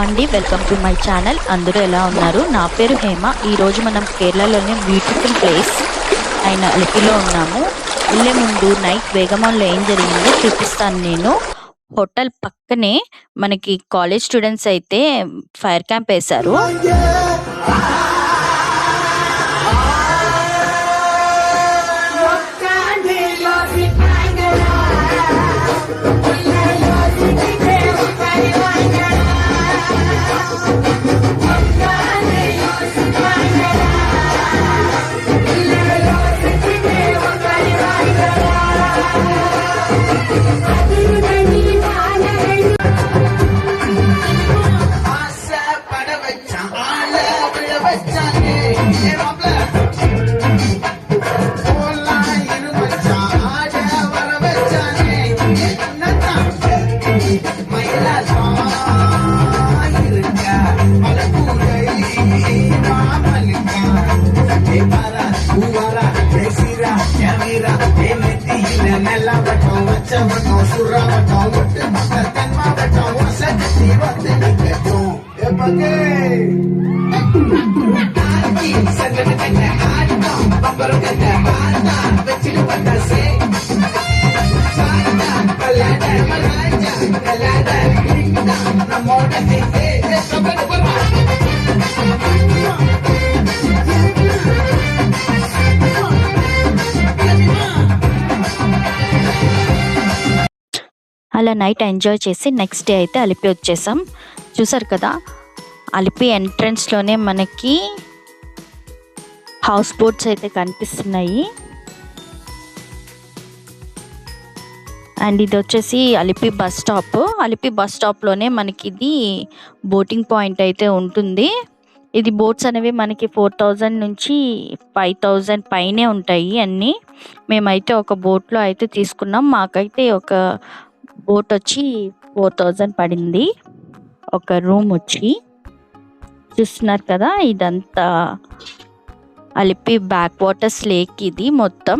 అండి, welcome to my channel. అందరూ ఎలా ఉన్నారు? నా పేరు హేమ. ఈరోజు మనం కేరళలోని బ్యూటిఫుల్ ప్లేస్ అయిన అలిపిలో ఉన్నాము. వెళ్ళే ముందు నైట్ వేగమాన్లో ఏం జరిగిందో చూపిస్తాను నేను. హోటల్ పక్కనే మనకి కాలేజ్ స్టూడెంట్స్ అయితే ఫైర్ క్యాంప్ వేశారు. అలా నైట్ ఎంజాయ్ చేసి నెక్స్ట్ డే అయితే అలిపి వచ్చేసాం. చూసారు కదా, అలిపి ఎంట్రన్స్లోనే మనకి హౌస్ బోట్స్ అయితే కనిపిస్తున్నాయి. అండ్ ఇది వచ్చేసి Alleppey bus stop. Alleppey bus స్టాప్లోనే మనకి ఇది బోటింగ్ పాయింట్ అయితే ఉంటుంది. ఇది బోట్స్ అనేవి మనకి 4000 నుంచి 5000 పైనే ఉంటాయి అన్నీ. మేమైతే ఒక బోట్లో అయితే తీసుకున్నాం. మాకైతే ఒక బోట్ వచ్చి 4000 పడింది. ఒక రూమ్ వచ్చి చూస్తున్నారు కదా, ఇదంతా అలిపి బ్యాక్ వాటర్స్ లేక్ ఇది మొత్తం.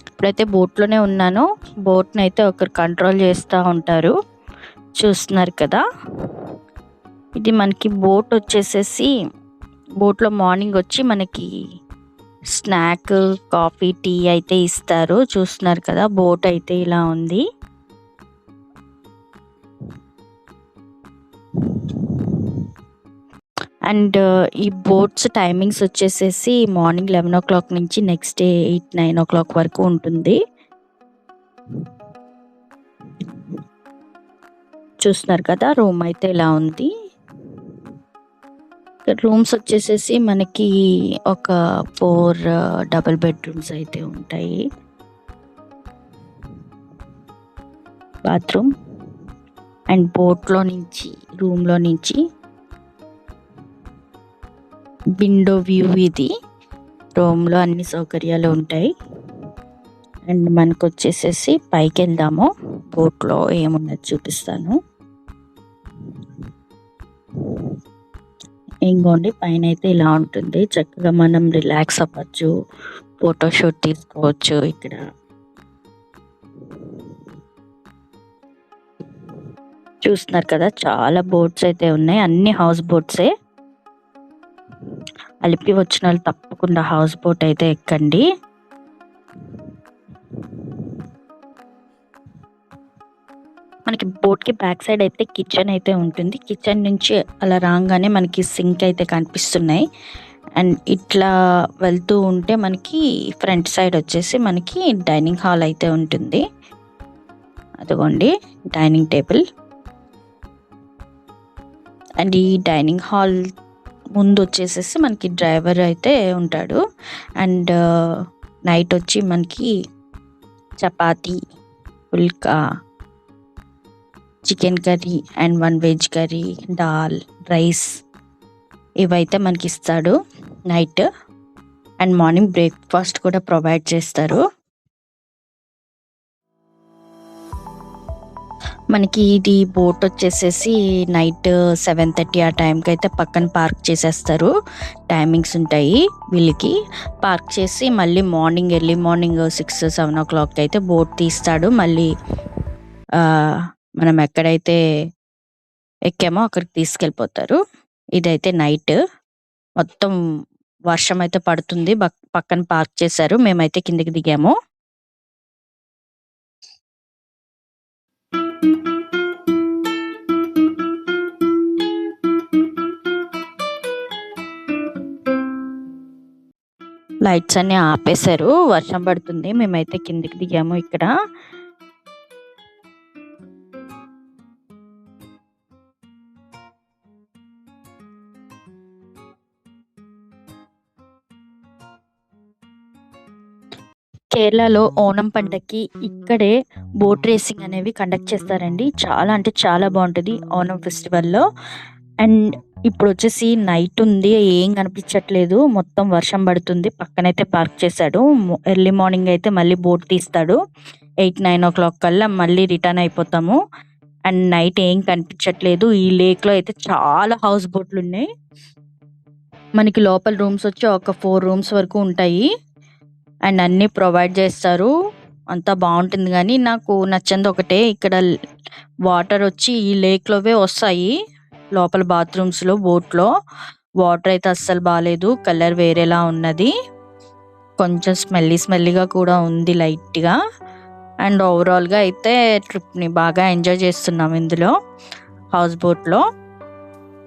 ఇప్పుడైతే బోట్లోనే ఉన్నాను. బోట్ని అయితే ఒకరు కంట్రోల్ చేస్తూ ఉంటారు. చూస్తున్నారు కదా, ఇది మనకి బోట్ వచ్చేసేసి బోట్లో మార్నింగ్ వచ్చి మనకి స్నాక్, కాఫీ, టీ అయితే ఇస్తారు. చూస్తున్నారు కదా, బోట్ అయితే ఇలా ఉంది. అండ్ ఈ బోట్స్ టైమింగ్స్ వచ్చేసేసి మార్నింగ్ 11 o'clock నుంచి నెక్స్ట్ డే 8-9 o'clock వరకు ఉంటుంది. చూస్తున్నారు కదా, రూమ్ అయితే ఇలా ఉంది. రూమ్స్ వచ్చేసేసి మనకి ఒక 4 డబుల్ బెడ్రూమ్స్ అయితే ఉంటాయి. బాత్రూమ్ అండ్ బోట్లో నుంచి రూమ్లో నుంచి విండో వ్యూ ఇది. రూమ్లో అన్ని సౌకర్యాలు ఉంటాయి. అండ్ మనకు వచ్చేసేసి పైకి వెళ్దాము. బోట్లో ఏమున్నది చూపిస్తాను. ఇంకోండి, పైన అయితే ఇలా ఉంటుంది. చక్కగా మనం రిలాక్స్ అవ్వచ్చు, ఫోటోషూట్ తీసుకోవచ్చు. ఇక్కడ చూస్తున్నారు కదా, చాలా బోట్స్ అయితే ఉన్నాయి. అన్ని హౌస్ బోట్సే. అలిపి వచ్చిన వాళ్ళు తప్పకుండా హౌస్ బోట్ అయితే ఎక్కండి. మనకి బోట్కి బ్యాక్ సైడ్ అయితే కిచెన్ అయితే ఉంటుంది. కిచెన్ నుంచి అలా రాగానే మనకి సింక్ అయితే కనిపిస్తున్నాయి. అండ్ ఇట్లా వెళ్తూ ఉంటే మనకి ఫ్రంట్ సైడ్ వచ్చేసి మనకి డైనింగ్ హాల్ అయితే ఉంటుంది. అదిగోండి డైనింగ్ టేబుల్. అండ్ ఈ డైనింగ్ హాల్ ముందు వచ్చేసేసి మనకి డ్రైవర్ అయితే ఉంటాడు. అండ్ నైట్ వచ్చి మనకి chapati, pulka, chicken curry and 1 veg curry, dal, rice ఇవైతే మనకి ఇస్తాడు నైట్. అండ్ మార్నింగ్ బ్రేక్ఫాస్ట్ కూడా ప్రొవైడ్ చేస్తారు. మనకి ఇది బోట్ వచ్చేసేసి నైట్ 7:30 ఆ టైంకి అయితే పక్కన పార్క్ చేసేస్తారు. టైమింగ్స్ ఉంటాయి వీళ్ళకి. పార్క్ చేసి మళ్ళీ ఎర్లీ మార్నింగ్ 6-7 o'clock అయితే బోట్ తీస్తాడు. మళ్ళీ మనం ఎక్కడైతే ఎక్కామో అక్కడికి తీసుకెళ్ళిపోతారు. ఇదైతే నైట్ మొత్తం వర్షం అయితే పడుతుంది. పక్కన పార్క్ చేశారు. మేమైతే కిందకి దిగాము. లైట్స్ అన్ని ఆపేశారు. వర్షం పడుతుంది. మేమైతే కిందకి దిగాము ఇక్కడ. కేరళలో ఓణం పండగకి ఇక్కడే బోట్ రేసింగ్ అనేవి కండక్ట్ చేస్తారండి. చాలా అంటే చాలా బాగుంటుంది ఓణం ఫెస్టివల్లో. అండ్ ఇప్పుడు వచ్చేసి నైట్ ఉంది, ఏం కనిపించట్లేదు, మొత్తం వర్షం పడుతుంది. పక్కనైతే పార్క్ చేశాడు. ఎర్లీ మార్నింగ్ అయితే మళ్ళీ బోట్ తీస్తాడు. 8-9 o'clock కల్లా మళ్ళీ రిటర్న్ అయిపోతాము. అండ్ నైట్ ఏం కనిపించట్లేదు. ఈ లేక్ లో అయితే చాలా హౌస్ బోట్లు ఉన్నాయి. మనకి లోపల రూమ్స్ వచ్చి ఒక 4 rooms వరకు ఉంటాయి. అండ్ అన్ని ప్రొవైడ్ చేస్తారు. అంతా బాగుంటుంది. కానీ నాకు నచ్చింది ఒకటే, ఇక్కడ వాటర్ వచ్చి ఈ లేక్ లోవే వస్తాయి. లోపల బాత్రూమ్స్ లో బోట్ లో వాటర్ అయితే అస్సలు బాగాలేదు. కలర్ వేరేలా ఉన్నది. కొంచెం స్మెల్లీగా కూడా ఉంది లైట్ గా. అండ్ ఓవరాల్ గా అయితే ట్రిప్ ని బాగా ఎంజాయ్ చేస్తున్నాం ఇందులో హౌస్ బోట్ లో.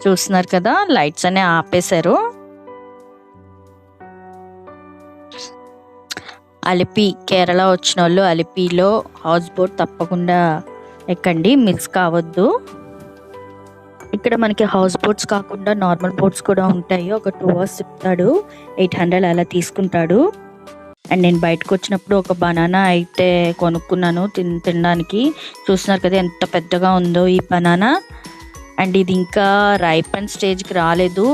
చూస్తున్నారు కదా, లైట్స్ అనే ఆపేశారు. అలిపి, కేరళ వచ్చిన వాళ్ళు అలిపిలో హౌస్ బోట్ తప్పకుండా ఎక్కండి, మిస్ కావద్దు. ఇక్కడ మనకి హౌస్ బోట్స్ కాకుండా నార్మల్ బోట్స్ కూడా ఉంటాయి. ఒక 2 hours చెప్తాడు, 800 అలా తీసుకుంటాడు. అండ్ నేను బయటకు వచ్చినప్పుడు ఒక బనానా అయితే కొనుక్కున్నాను తినడానికి. చూస్తున్నారు కదా ఎంత పెద్దగా ఉందో ఈ బనానా. అండ్ ఇది ఇంకా రైపన్ స్టేజ్కి రాలేదు.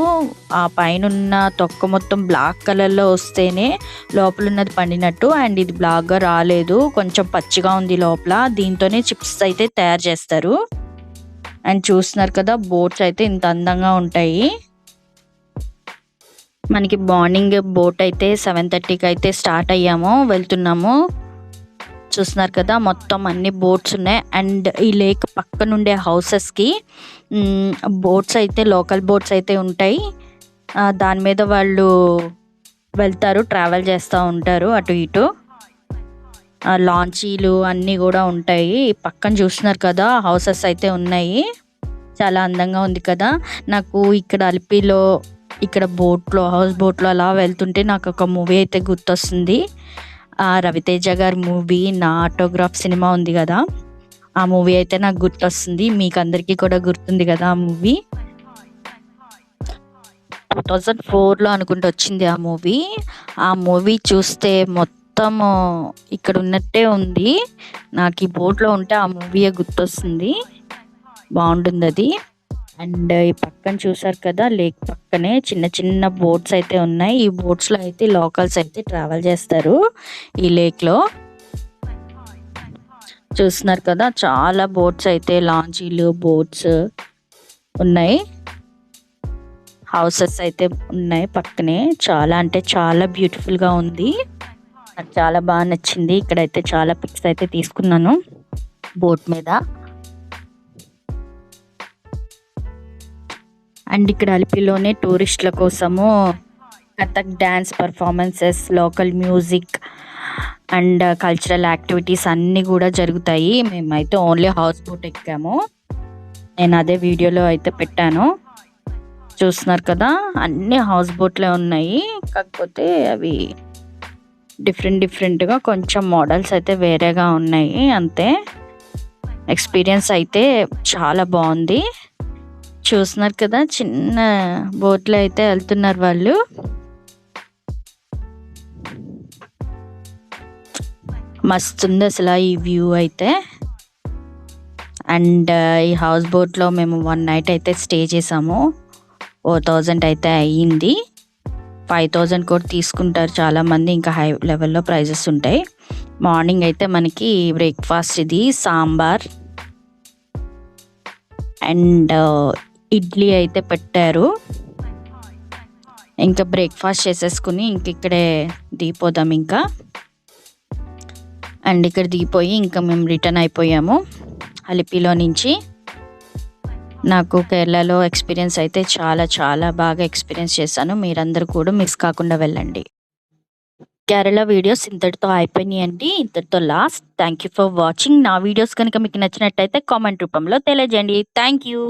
ఆ పైన ఉన్న తొక్క మొత్తం బ్లాక్ కలర్లో వస్తేనే లోపల ఉన్నది పండినట్టు. అండ్ ఇది బ్లాక్గా రాలేదు, కొంచెం పచ్చిగా ఉంది లోపల. దీంతోనే చిప్స్ అయితే తయారు చేస్తారు. అండ్ చూస్తున్నారు కదా, బోట్స్ అయితే ఇంత అందంగా ఉంటాయి. మనకి మార్నింగ్ బోట్ అయితే 7:30కి అయితే స్టార్ట్ అయ్యాము, వెళ్తున్నాము. చూస్తున్నారు కదా, మొత్తం అన్ని బోట్స్ ఉన్నాయి. అండ్ ఈ లేక్ పక్కనుండే హౌసెస్కి బోట్స్ అయితే, లోకల్ బోట్స్ అయితే ఉంటాయి. దాని మీద వాళ్ళు వెళ్తారు, ట్రావెల్ చేస్తూ ఉంటారు అటు ఇటు. లాంచీలు అన్నీ కూడా ఉంటాయి. పక్కన చూస్తున్నారు కదా, హౌసెస్ అయితే ఉన్నాయి. చాలా అందంగా ఉంది కదా. నాకు ఇక్కడ అలిపిలో ఇక్కడ బోట్లో, హౌస్ బోట్లో అలా వెళ్తుంటే నాకు ఒక మూవీ అయితే గుర్తొస్తుంది. రవితేజ గారి మూవీ నా ఆటోగ్రాఫ్ సినిమా ఉంది కదా, ఆ మూవీ అయితే నాకు గుర్తొస్తుంది. మీకు అందరికీ కూడా గుర్తుంది కదా ఆ మూవీ. 2004లో అనుకుంటూ వచ్చింది ఆ మూవీ. ఆ మూవీ చూస్తే మొత్తం ఇక్కడ ఉన్నట్టే ఉంది. నాకు ఈ బోట్లో ఉంటే ఆ మూవీయే గుర్తొస్తుంది. బాగుంటుంది అది. అండ్ ఈ పక్కన చూసారు కదా, లేక్ పక్కనే చిన్న చిన్న బోట్స్ అయితే ఉన్నాయి. ఈ బోట్స్లో అయితే లోకల్స్ అయితే ట్రావెల్ చేస్తారు ఈ లేక్లో. చూస్తున్నారు కదా, చాలా బోట్స్ అయితే, లాంచీలు, బోట్స్ ఉన్నాయి. హౌసెస్ అయితే ఉన్నాయి పక్కనే. చాలా అంటే చాలా బ్యూటిఫుల్గా ఉంది. నాకు చాలా బాగా నచ్చింది. ఇక్కడైతే చాలా పిక్స్ అయితే తీసుకున్నాను బోట్ మీద. అండ్ ఇక్కడ అలిపిలోనే టూరిస్టుల కోసము Kathak dance performances, local music and cultural activities అన్నీ కూడా జరుగుతాయి. మేమైతే ఓన్లీ హౌస్ బోట్ ఎక్కాము. నేను అదే వీడియోలో అయితే పెట్టాను. చూస్తున్నారు కదా, అన్ని హౌస్ బోట్లే ఉన్నాయి. కాకపోతే అవి డిఫరెంట్గా కొంచెం మోడల్స్ అయితే వేరేగా ఉన్నాయి అంతే. ఎక్స్పీరియన్స్ అయితే చాలా బాగుంది. చూస్తున్నారు కదా, చిన్న బోట్లో అయితే వెళ్తున్నారు వాళ్ళు. మస్తు ఉంది అసలు ఈ వ్యూ అయితే. అండ్ ఈ హౌస్ బోట్లో మేము 1 night అయితే స్టే చేసాము. 4,000 అయితే అయ్యింది. 5,000 కూడా తీసుకుంటారు చాలామంది. ఇంకా హై లెవెల్లో ప్రైజెస్ ఉంటాయి. మార్నింగ్ అయితే మనకి బ్రేక్ఫాస్ట్ ఇది సాంబార్ అండ్ ఇడ్లీ అయితే పెట్టారు. ఇంకా బ్రేక్ఫాస్ట్ చేసేసుకుని ఇక్కడే దిగిపోదాం ఇంకా. అండ్ ఇక్కడ దిగిపోయి ఇంకా మేము రిటర్న్ అయిపోయాము అలిపిలో నుంచి. నాకు కేరళలో ఎక్స్పీరియన్స్ అయితే చాలా చాలా బాగా ఎక్స్పీరియన్స్ చేశాను. మీరందరూ కూడా మిస్ కాకుండా వెళ్ళండి. కేరళ వీడియోస్ ఇంతటితో అయిపోయినాయండి. ఇంతటితో last. Thank you for watching. నా వీడియోస్ కనుక మీకు నచ్చినట్టయితే కామెంట్ రూపంలో తెలియజేయండి. Thank you.